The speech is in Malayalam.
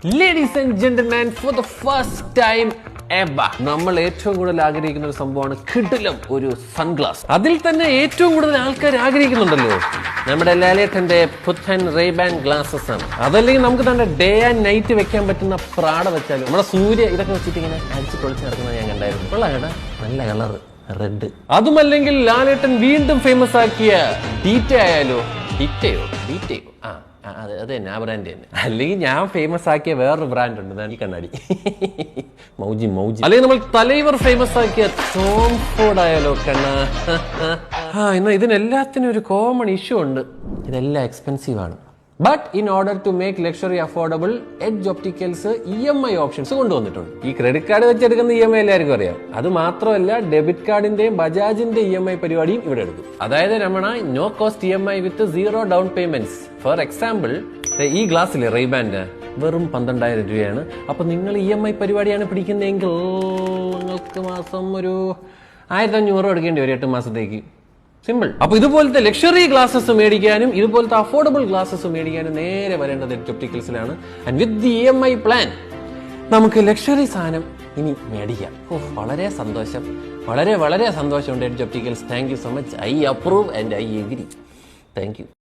Ladies and gentlemen, for the first time ever, നമ്മൾ ഏറ്റവും കൂടുതൽ ആഗ്രഹിക്കുന്ന ഒരു സംഭവമാണ് കിടിലം ഒരു സൺഗ്ലാസ്. അതിൽ തന്നെ ഏറ്റവും കൂടുതൽ ആൾക്കാർ ആഗ്രഹിക്കുന്നുണ്ടല്ലോ നമ്മുടെ ലാലേട്ടന്റെ പുത്തൻ റേബാൻ ഗ്ലാസസ് ആണ്. അതല്ലെങ്കിൽ നമുക്ക് തന്നെ ഡേ ആൻഡ് നൈറ്റ് വെക്കാൻ പറ്റുന്ന പ്രാട വെച്ചാലും നമ്മുടെ സൂര്യ ഇതൊക്കെ വെച്ചിട്ട് ഇങ്ങനെ അടിച്ച് പൊളിച്ച് നടക്കുന്നത് ഞാൻ കണ്ടായിരുന്നു. കൊള്ളാം, നല്ല കളർ റെഡ്. അതുമല്ലെങ്കിൽ ലാലേട്ടൻ വീണ്ടും ഫേമസ് ആക്കിയ ഡീറ്റയോ അത് തന്നെ ആ ബ്രാൻഡ് തന്നെ. അല്ലെങ്കിൽ ഞാൻ ഫേമസ് ആക്കിയ വേറൊരു ബ്രാൻഡ് ഉണ്ട്, ഈ കണ്ണാടി മൗജി. അല്ലെങ്കിൽ നമ്മൾ തലൈവർ ഫേമസ് ആക്കിയ ടോം ഫോർഡ് ആയാലോ കണ്ണ. എന്നാൽ ഇതിനെല്ലാത്തിനും ഒരു കോമൺ ഇഷ്യൂ ഉണ്ട്, ഇതെല്ലാം എക്സ്പെൻസീവ് ആണ്. But in order to make luxury affordable, edge opticals EMI options കൊണ്ടുവന്നിട്ടുണ്ട്. ഈ ക്രെഡിറ്റ് കാർഡ് വെച്ചെടുക്കുന്ന EMI എല്ലാവർക്കും അറിയാം. അത് മാത്രമല്ല ഡെബിറ്റ് കാർഡിന്റെയും ബജാജിന്റെ EMI പരിപാടിയും ഇവിടെ എടുക്കും. അതായത് നമ്മുടെ no cost EMI with 0 down payments. For example, ഈ ഗ്ലാസ്സിലെ റെയ്ബാൻഡ് വെറും 12,000 രൂപയാണ്. അപ്പൊ നിങ്ങൾ EMI പരിപാടിയാണ് പിടിക്കുന്നതെങ്കിൽ നിങ്ങൾക്ക് മാസം ഒരു 1,500 എടുക്കേണ്ടി വരും 8 മാസത്തേക്ക്. സിമ്പിൾ. അപ്പൊ ഇതുപോലത്തെ ലക്ഷറി ഗ്ലാസസ് മേടിക്കാനും ഇതുപോലത്തെ അഫോർഡബിൾ ഗ്ലാസസ് മേടിക്കാനും നേരെ വരേണ്ടത് എഡ്ജ് ഒപ്റ്റിക്കൽസിലാണ്. And with the EMI plan നമുക്ക് ലക്ഷറി സാധനം ഇനി മേടിക്കാം. വളരെ സന്തോഷം, വളരെ സന്തോഷമുണ്ട് edge opticals. Thank you so much. I approve and I agree. Thank U.